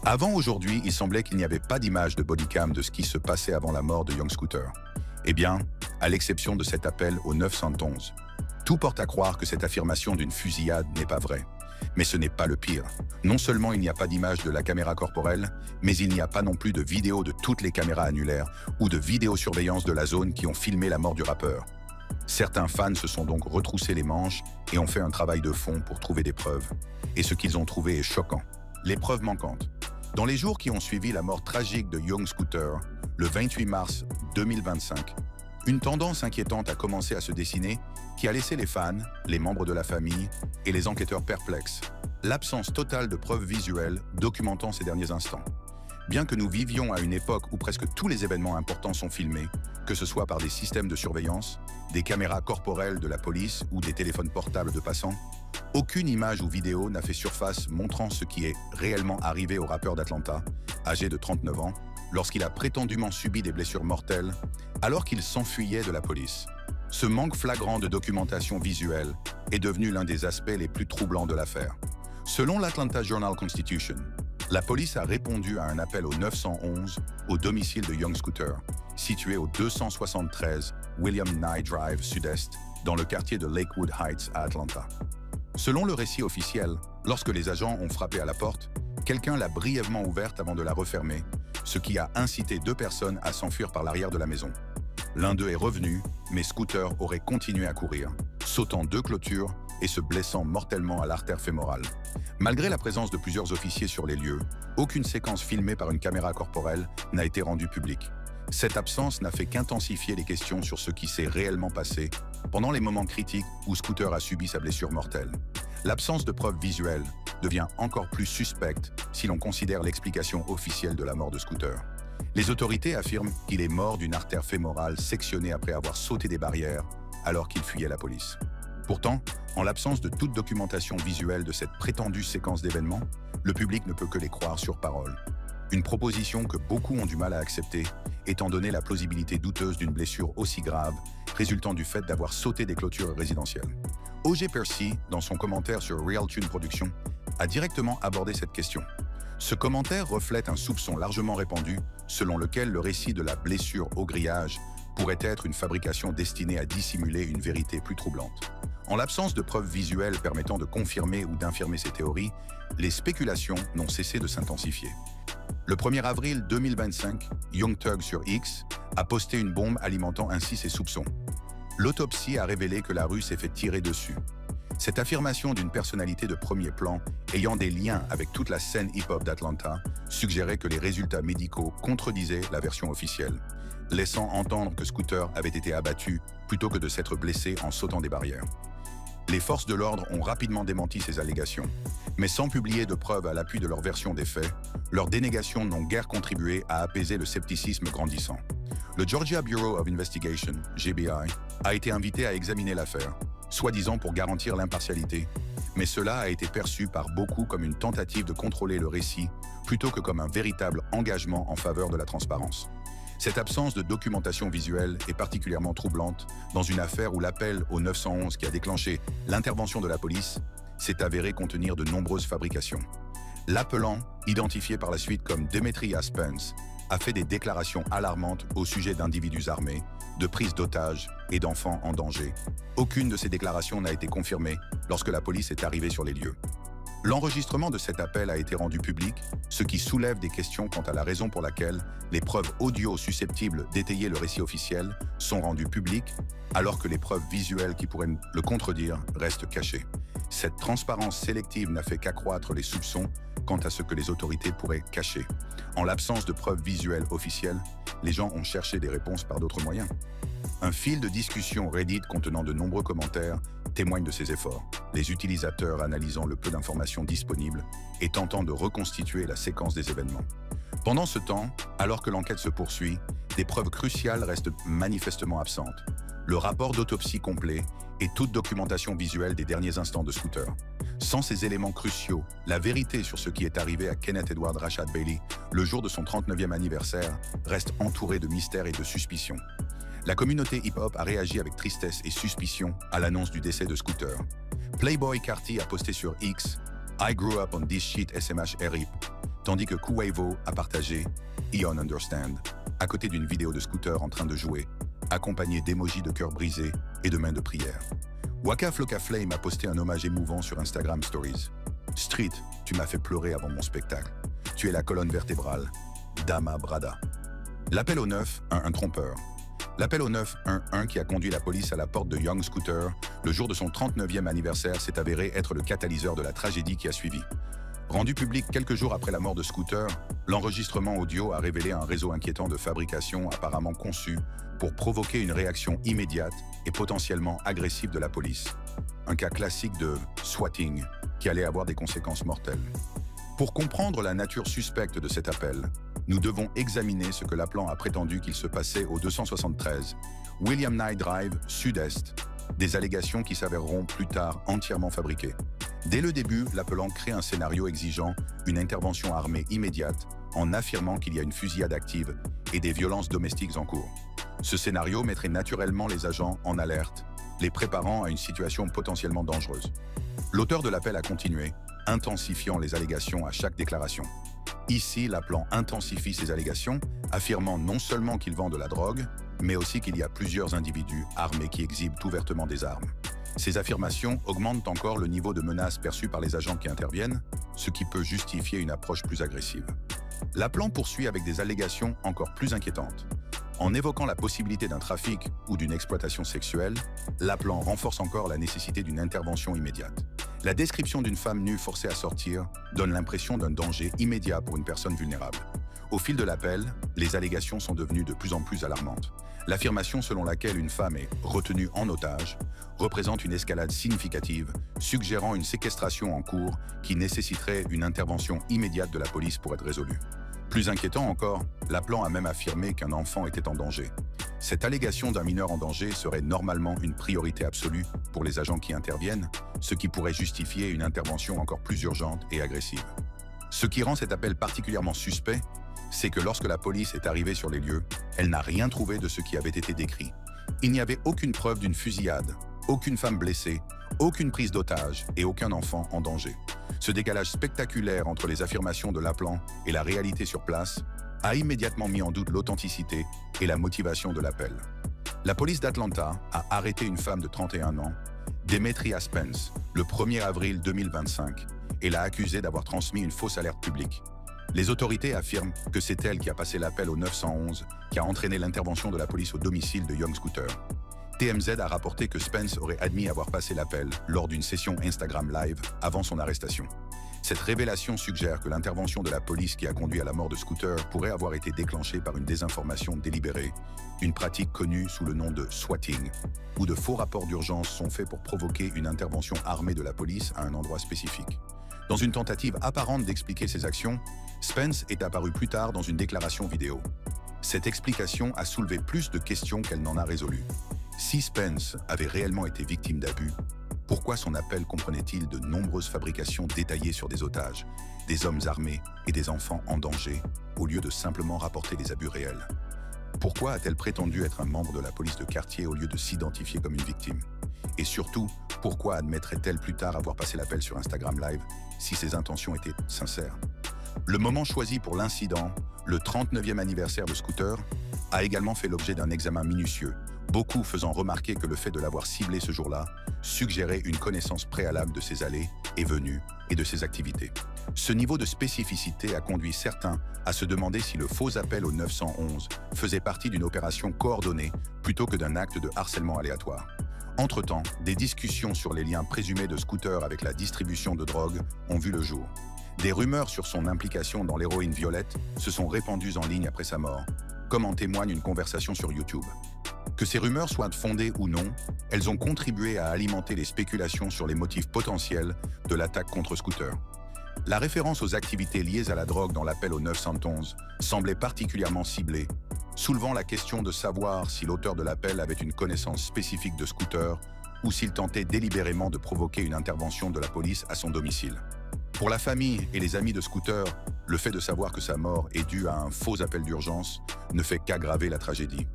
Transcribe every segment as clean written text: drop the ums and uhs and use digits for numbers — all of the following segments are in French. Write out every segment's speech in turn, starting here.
Avant aujourd'hui, il semblait qu'il n'y avait pas d'image de bodycam de ce qui se passait avant la mort de Young Scooter. Eh bien, à l'exception de cet appel au 911. Tout porte à croire que cette affirmation d'une fusillade n'est pas vraie. Mais ce n'est pas le pire. Non seulement il n'y a pas d'image de la caméra corporelle, mais il n'y a pas non plus de vidéo de toutes les caméras annulaires ou de vidéosurveillance de la zone qui ont filmé la mort du rappeur. Certains fans se sont donc retroussés les manches et ont fait un travail de fond pour trouver des preuves. Et ce qu'ils ont trouvé est choquant. Les preuves manquantes. Dans les jours qui ont suivi la mort tragique de Young Scooter, le 28 mars 2025, une tendance inquiétante a commencé à se dessiner qui a laissé les fans, les membres de la famille et les enquêteurs perplexes. L'absence totale de preuves visuelles documentant ces derniers instants. Bien que nous vivions à une époque où presque tous les événements importants sont filmés, que ce soit par des systèmes de surveillance, des caméras corporelles de la police ou des téléphones portables de passants, aucune image ou vidéo n'a fait surface montrant ce qui est réellement arrivé au rappeur d'Atlanta, âgé de 39 ans, lorsqu'il a prétendument subi des blessures mortelles alors qu'il s'enfuyait de la police. Ce manque flagrant de documentation visuelle est devenu l'un des aspects les plus troublants de l'affaire. Selon l'Atlanta Journal-Constitution, la police a répondu à un appel au 911 au domicile de Young Scooter, situé au 273 William Nye Drive Sud-Est, dans le quartier de Lakewood Heights à Atlanta. Selon le récit officiel, lorsque les agents ont frappé à la porte, quelqu'un l'a brièvement ouverte avant de la refermer, ce qui a incité deux personnes à s'enfuir par l'arrière de la maison. L'un d'eux est revenu, mais Scooter aurait continué à courir, sautant deux clôtures et se blessant mortellement à l'artère fémorale. Malgré la présence de plusieurs officiers sur les lieux, aucune séquence filmée par une caméra corporelle n'a été rendue publique. Cette absence n'a fait qu'intensifier les questions sur ce qui s'est réellement passé pendant les moments critiques où Scooter a subi sa blessure mortelle. L'absence de preuves visuelles devient encore plus suspecte si l'on considère l'explication officielle de la mort de Scooter. Les autorités affirment qu'il est mort d'une artère fémorale sectionnée après avoir sauté des barrières alors qu'il fuyait la police. Pourtant, en l'absence de toute documentation visuelle de cette prétendue séquence d'événements, le public ne peut que les croire sur parole. Une proposition que beaucoup ont du mal à accepter, étant donné la plausibilité douteuse d'une blessure aussi grave, résultant du fait d'avoir sauté des clôtures résidentielles. O.J. Percy, dans son commentaire sur Real Tune Productions, a directement abordé cette question. Ce commentaire reflète un soupçon largement répandu, selon lequel le récit de la blessure au grillage pourrait être une fabrication destinée à dissimuler une vérité plus troublante. En l'absence de preuves visuelles permettant de confirmer ou d'infirmer ces théories, les spéculations n'ont cessé de s'intensifier. Le 1er avril 2025, Young Thug sur X a posté une bombe alimentant ainsi ses soupçons. L'autopsie a révélé que la rue s'est fait tirer dessus. Cette affirmation d'une personnalité de premier plan ayant des liens avec toute la scène hip-hop d'Atlanta suggérait que les résultats médicaux contredisaient la version officielle, laissant entendre que Scooter avait été abattu plutôt que de s'être blessé en sautant des barrières. Les forces de l'ordre ont rapidement démenti ces allégations, mais sans publier de preuves à l'appui de leur version des faits, leurs dénégations n'ont guère contribué à apaiser le scepticisme grandissant. Le Georgia Bureau of Investigation, GBI, a été invité à examiner l'affaire, soi-disant pour garantir l'impartialité, mais cela a été perçu par beaucoup comme une tentative de contrôler le récit plutôt que comme un véritable engagement en faveur de la transparence. Cette absence de documentation visuelle est particulièrement troublante dans une affaire où l'appel au 911 qui a déclenché l'intervention de la police s'est avéré contenir de nombreuses fabrications. L'appelant, identifié par la suite comme Demetrius Spence, a fait des déclarations alarmantes au sujet d'individus armés, de prise d'otages et d'enfants en danger. Aucune de ces déclarations n'a été confirmée lorsque la police est arrivée sur les lieux. L'enregistrement de cet appel a été rendu public, ce qui soulève des questions quant à la raison pour laquelle les preuves audio susceptibles d'étayer le récit officiel sont rendues publiques, alors que les preuves visuelles qui pourraient le contredire restent cachées. Cette transparence sélective n'a fait qu'accroître les soupçons quant à ce que les autorités pourraient cacher. En l'absence de preuves visuelles officielles, les gens ont cherché des réponses par d'autres moyens. Un fil de discussion Reddit contenant de nombreux commentaires témoigne de ces efforts, les utilisateurs analysant le peu d'informations disponibles et tentant de reconstituer la séquence des événements. Pendant ce temps, alors que l'enquête se poursuit, des preuves cruciales restent manifestement absentes. Le rapport d'autopsie complet et toute documentation visuelle des derniers instants de Scooter. Sans ces éléments cruciaux, la vérité sur ce qui est arrivé à Kenneth Edward Rashad Bailey le jour de son 39e anniversaire reste entourée de mystères et de suspicions. La communauté hip-hop a réagi avec tristesse et suspicion à l'annonce du décès de Scooter. Playboi Carti a posté sur X « I grew up on this shit SMH RIP ». tandis que Kuwaivo a partagé « Ion Understand » à côté d'une vidéo de Scooter en train de jouer, accompagnée d'émojis de cœur brisé et de mains de prière. Waka Flocka Flame a posté un hommage émouvant sur Instagram Stories. « Street, tu m'as fait pleurer avant mon spectacle. Tu es la colonne vertébrale. Dama Brada. » L'appel au 911 trompeur. L'appel au 911 qui a conduit la police à la porte de Young Scooter le jour de son 39e anniversaire s'est avéré être le catalyseur de la tragédie qui a suivi. Rendu public quelques jours après la mort de Scooter, l'enregistrement audio a révélé un réseau inquiétant de fabrication apparemment conçu pour provoquer une réaction immédiate et potentiellement agressive de la police. Un cas classique de swatting qui allait avoir des conséquences mortelles. Pour comprendre la nature suspecte de cet appel, nous devons examiner ce que l'appelant a prétendu qu'il se passait au 273 William Knight Drive Sud-Est, des allégations qui s'avéreront plus tard entièrement fabriquées. Dès le début, l'appelant crée un scénario exigeant une intervention armée immédiate en affirmant qu'il y a une fusillade active et des violences domestiques en cours. Ce scénario mettrait naturellement les agents en alerte, les préparant à une situation potentiellement dangereuse. L'auteur de l'appel a continué, intensifiant les allégations à chaque déclaration. Ici, l'appelant intensifie ses allégations, affirmant non seulement qu'il vend de la drogue, mais aussi qu'il y a plusieurs individus armés qui exhibent ouvertement des armes. Ces affirmations augmentent encore le niveau de menace perçu par les agents qui interviennent, ce qui peut justifier une approche plus agressive. L'appelant poursuit avec des allégations encore plus inquiétantes. En évoquant la possibilité d'un trafic ou d'une exploitation sexuelle, l'appelant renforce encore la nécessité d'une intervention immédiate. La description d'une femme nue forcée à sortir donne l'impression d'un danger immédiat pour une personne vulnérable. Au fil de l'appel, les allégations sont devenues de plus en plus alarmantes. L'affirmation selon laquelle une femme est retenue en otage représente une escalade significative, suggérant une séquestration en cours qui nécessiterait une intervention immédiate de la police pour être résolue. Plus inquiétant encore, l'appelant a même affirmé qu'un enfant était en danger. Cette allégation d'un mineur en danger serait normalement une priorité absolue pour les agents qui interviennent, ce qui pourrait justifier une intervention encore plus urgente et agressive. Ce qui rend cet appel particulièrement suspect, c'est que lorsque la police est arrivée sur les lieux, elle n'a rien trouvé de ce qui avait été décrit. Il n'y avait aucune preuve d'une fusillade, aucune femme blessée, aucune prise d'otage et aucun enfant en danger. Ce décalage spectaculaire entre les affirmations de l'appelant et la réalité sur place a immédiatement mis en doute l'authenticité et la motivation de l'appel. La police d'Atlanta a arrêté une femme de 31 ans, Demetria Spence, le 1er avril 2025 et l'a accusée d'avoir transmis une fausse alerte publique. Les autorités affirment que c'est elle qui a passé l'appel au 911 qui a entraîné l'intervention de la police au domicile de Young Scooter. TMZ a rapporté que Spence aurait admis avoir passé l'appel lors d'une session Instagram Live avant son arrestation. Cette révélation suggère que l'intervention de la police qui a conduit à la mort de Scooter pourrait avoir été déclenchée par une désinformation délibérée, une pratique connue sous le nom de swatting, où de faux rapports d'urgence sont faits pour provoquer une intervention armée de la police à un endroit spécifique. Dans une tentative apparente d'expliquer ses actions, Spence est apparu plus tard dans une déclaration vidéo. Cette explication a soulevé plus de questions qu'elle n'en a résolu. Si Spence avait réellement été victime d'abus, pourquoi son appel comprenait-il de nombreuses fabrications détaillées sur des otages, des hommes armés et des enfants en danger, au lieu de simplement rapporter des abus réels? Pourquoi a-t-elle prétendu être un membre de la police de quartier au lieu de s'identifier comme une victime? Et surtout, pourquoi admettrait-elle plus tard avoir passé l'appel sur Instagram Live si ses intentions étaient sincères? Le moment choisi pour l'incident, le 39e anniversaire de Scooter, a également fait l'objet d'un examen minutieux, beaucoup faisant remarquer que le fait de l'avoir ciblé ce jour-là suggérait une connaissance préalable de ses allées et venues et de ses activités. Ce niveau de spécificité a conduit certains à se demander si le faux appel au 911 faisait partie d'une opération coordonnée plutôt que d'un acte de harcèlement aléatoire. Entre-temps, des discussions sur les liens présumés de Scooter avec la distribution de drogue ont vu le jour. Des rumeurs sur son implication dans l'héroïne violette se sont répandues en ligne après sa mort, comme en témoigne une conversation sur YouTube. Que ces rumeurs soient fondées ou non, elles ont contribué à alimenter les spéculations sur les motifs potentiels de l'attaque contre Scooter. La référence aux activités liées à la drogue dans l'appel au 911 semblait particulièrement ciblée, soulevant la question de savoir si l'auteur de l'appel avait une connaissance spécifique de Scooter ou s'il tentait délibérément de provoquer une intervention de la police à son domicile. Pour la famille et les amis de Scooter, le fait de savoir que sa mort est due à un faux appel d'urgence ne fait qu'aggraver la tragédie.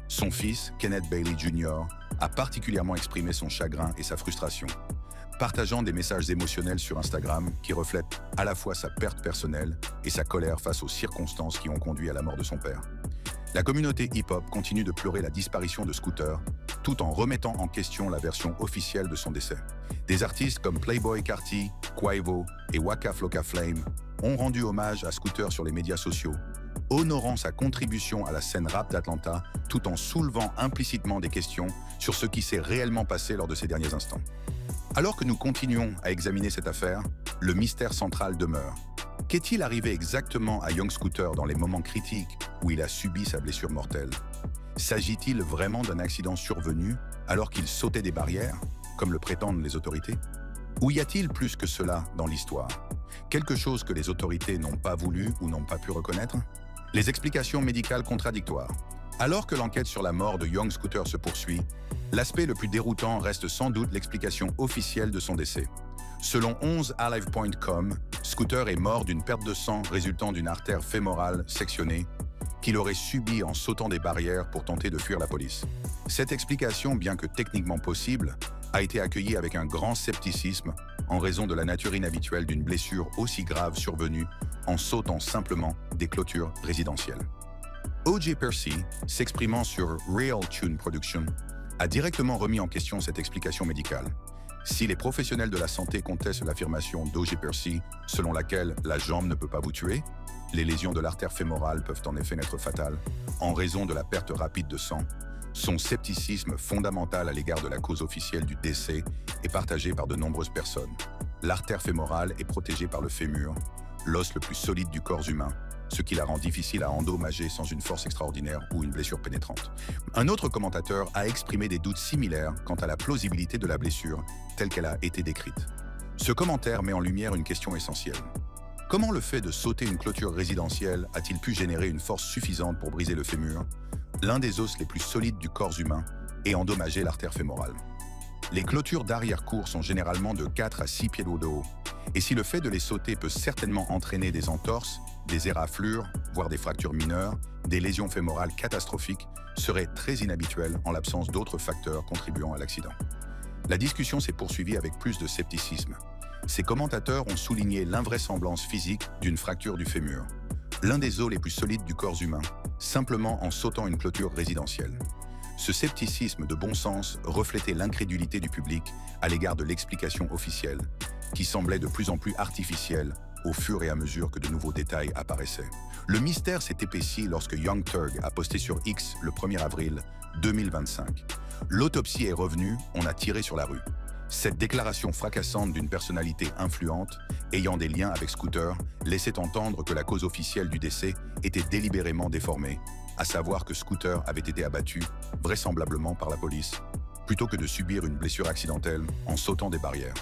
Son fils, Kenneth Bailey Jr., a particulièrement exprimé son chagrin et sa frustration. partageant des messages émotionnels sur Instagram qui reflètent à la fois sa perte personnelle et sa colère face aux circonstances qui ont conduit à la mort de son père. La communauté hip-hop continue de pleurer la disparition de Scooter, tout en remettant en question la version officielle de son décès. Des artistes comme Playboi Carti, Quavo et Waka Flocka Flame ont rendu hommage à Scooter sur les médias sociaux, honorant sa contribution à la scène rap d'Atlanta, tout en soulevant implicitement des questions sur ce qui s'est réellement passé lors de ces derniers instants. Alors que nous continuons à examiner cette affaire, le mystère central demeure. Qu'est-il arrivé exactement à Young Scooter dans les moments critiques où il a subi sa blessure mortelle? S'agit-il vraiment d'un accident survenu alors qu'il sautait des barrières, comme le prétendent les autorités? Ou y a-t-il plus que cela dans l'histoire? Quelque chose que les autorités n'ont pas voulu ou n'ont pas pu reconnaître? Les explications médicales contradictoires. Alors que l'enquête sur la mort de Young Scooter se poursuit, l'aspect le plus déroutant reste sans doute l'explication officielle de son décès. Selon 11alive.com, Scooter est mort d'une perte de sang résultant d'une artère fémorale sectionnée qu'il aurait subie en sautant des barrières pour tenter de fuir la police. Cette explication, bien que techniquement possible, a été accueillie avec un grand scepticisme en raison de la nature inhabituelle d'une blessure aussi grave survenue en sautant simplement des clôtures résidentielles. O.J. Percy, s'exprimant sur Real Tune Production, a directement remis en question cette explication médicale. Si les professionnels de la santé contestent l'affirmation d'O.J. Percy, selon laquelle la jambe ne peut pas vous tuer, les lésions de l'artère fémorale peuvent en effet être fatales, en raison de la perte rapide de sang, son scepticisme fondamental à l'égard de la cause officielle du décès est partagé par de nombreuses personnes. L'artère fémorale est protégée par le fémur, l'os le plus solide du corps humain, ce qui la rend difficile à endommager sans une force extraordinaire ou une blessure pénétrante. Un autre commentateur a exprimé des doutes similaires quant à la plausibilité de la blessure telle qu'elle a été décrite. Ce commentaire met en lumière une question essentielle. Comment le fait de sauter une clôture résidentielle a-t-il pu générer une force suffisante pour briser le fémur, l'un des os les plus solides du corps humain, et endommager l'artère fémorale? Les clôtures d'arrière-cour sont généralement de 4 à 6 pieds d'eau de haut, et si le fait de les sauter peut certainement entraîner des entorses, des éraflures, voire des fractures mineures, des lésions fémorales catastrophiques serait très inhabituel en l'absence d'autres facteurs contribuant à l'accident. La discussion s'est poursuivie avec plus de scepticisme. Ces commentateurs ont souligné l'invraisemblance physique d'une fracture du fémur, l'un des os les plus solides du corps humain, simplement en sautant une clôture résidentielle. Ce scepticisme de bon sens reflétait l'incrédulité du public à l'égard de l'explication officielle, qui semblait de plus en plus artificielle au fur et à mesure que de nouveaux détails apparaissaient. Le mystère s'est épaissi lorsque Young Thug a posté sur X le 1er avril 2025. L'autopsie est revenue, on a tiré sur la rue. Cette déclaration fracassante d'une personnalité influente, ayant des liens avec Scooter, laissait entendre que la cause officielle du décès était délibérément déformée, à savoir que Scooter avait été abattu, vraisemblablement par la police, plutôt que de subir une blessure accidentelle en sautant des barrières.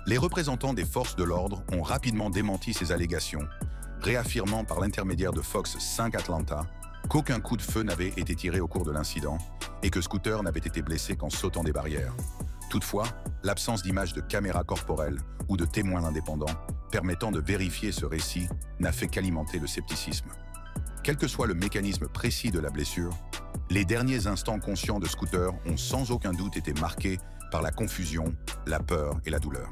Les représentants des forces de l'ordre ont rapidement démenti ces allégations, réaffirmant par l'intermédiaire de Fox 5 Atlanta qu'aucun coup de feu n'avait été tiré au cours de l'incident et que Scooter n'avait été blessé qu'en sautant des barrières. Toutefois, l'absence d'images de caméras corporelles ou de témoins indépendants permettant de vérifier ce récit n'a fait qu'alimenter le scepticisme. Quel que soit le mécanisme précis de la blessure, les derniers instants conscients de Scooter ont sans aucun doute été marqués par la confusion, la peur et la douleur.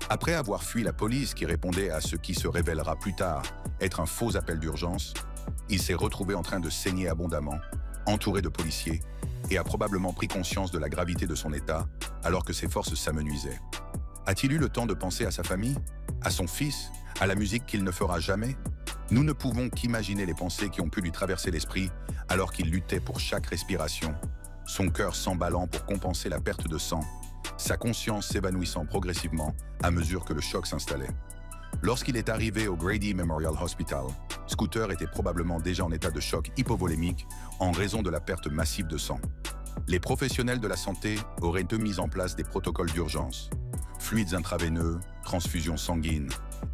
Après avoir fui la police qui répondait à ce qui se révélera plus tard être un faux appel d'urgence, il s'est retrouvé en train de saigner abondamment, entouré de policiers, et a probablement pris conscience de la gravité de son état alors que ses forces s'amenuisaient. A-t-il eu le temps de penser à sa famille, à son fils, à la musique qu'il ne fera jamais? Nous ne pouvons qu'imaginer les pensées qui ont pu lui traverser l'esprit alors qu'il luttait pour chaque respiration, son cœur s'emballant pour compenser la perte de sang, sa conscience s'évanouissant progressivement à mesure que le choc s'installait. Lorsqu'il est arrivé au Grady Memorial Hospital, Scooter était probablement déjà en état de choc hypovolémique en raison de la perte massive de sang. Les professionnels de la santé auraient mis en place des protocoles d'urgence, fluides intraveineux, transfusion sanguine,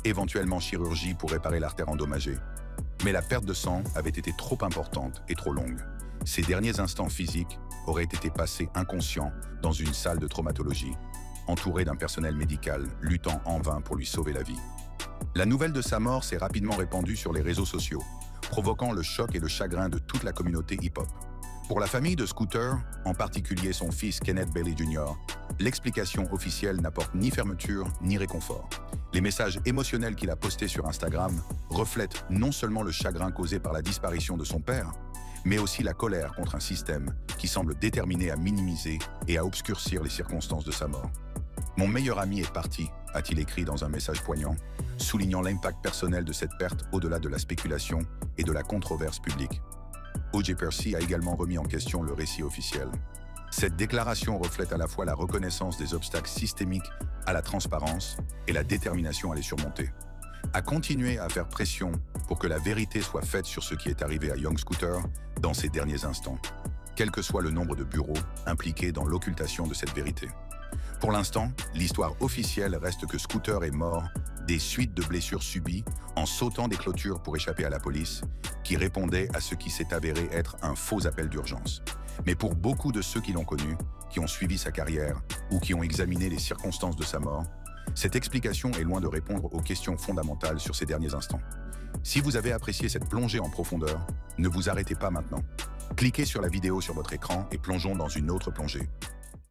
éventuellement chirurgie pour réparer l'artère endommagée. Mais la perte de sang avait été trop importante et trop longue. Ces derniers instants physiques auraient été passés inconscients dans une salle de traumatologie, entouré d'un personnel médical luttant en vain pour lui sauver la vie. La nouvelle de sa mort s'est rapidement répandue sur les réseaux sociaux, provoquant le choc et le chagrin de toute la communauté hip-hop. Pour la famille de Scooter, en particulier son fils Kenneth Bailey Jr., l'explication officielle n'apporte ni fermeture ni réconfort. Les messages émotionnels qu'il a postés sur Instagram reflètent non seulement le chagrin causé par la disparition de son père, mais aussi la colère contre un système qui semble déterminé à minimiser et à obscurcir les circonstances de sa mort. « Mon meilleur ami est parti », a-t-il écrit dans un message poignant, soulignant l'impact personnel de cette perte au-delà de la spéculation et de la controverse publique. O.J. Percy a également remis en question le récit officiel. Cette déclaration reflète à la fois la reconnaissance des obstacles systémiques à la transparence et la détermination à les surmonter. À continuer à faire pression pour que la vérité soit faite sur ce qui est arrivé à Young Scooter dans ces derniers instants, quel que soit le nombre de bureaux impliqués dans l'occultation de cette vérité. Pour l'instant, l'histoire officielle reste que Scooter est mort des suites de blessures subies en sautant des clôtures pour échapper à la police, qui répondait à ce qui s'est avéré être un faux appel d'urgence. Mais pour beaucoup de ceux qui l'ont connu, qui ont suivi sa carrière ou qui ont examiné les circonstances de sa mort, cette explication est loin de répondre aux questions fondamentales sur ces derniers instants. Si vous avez apprécié cette plongée en profondeur, ne vous arrêtez pas maintenant. Cliquez sur la vidéo sur votre écran et plongeons dans une autre plongée.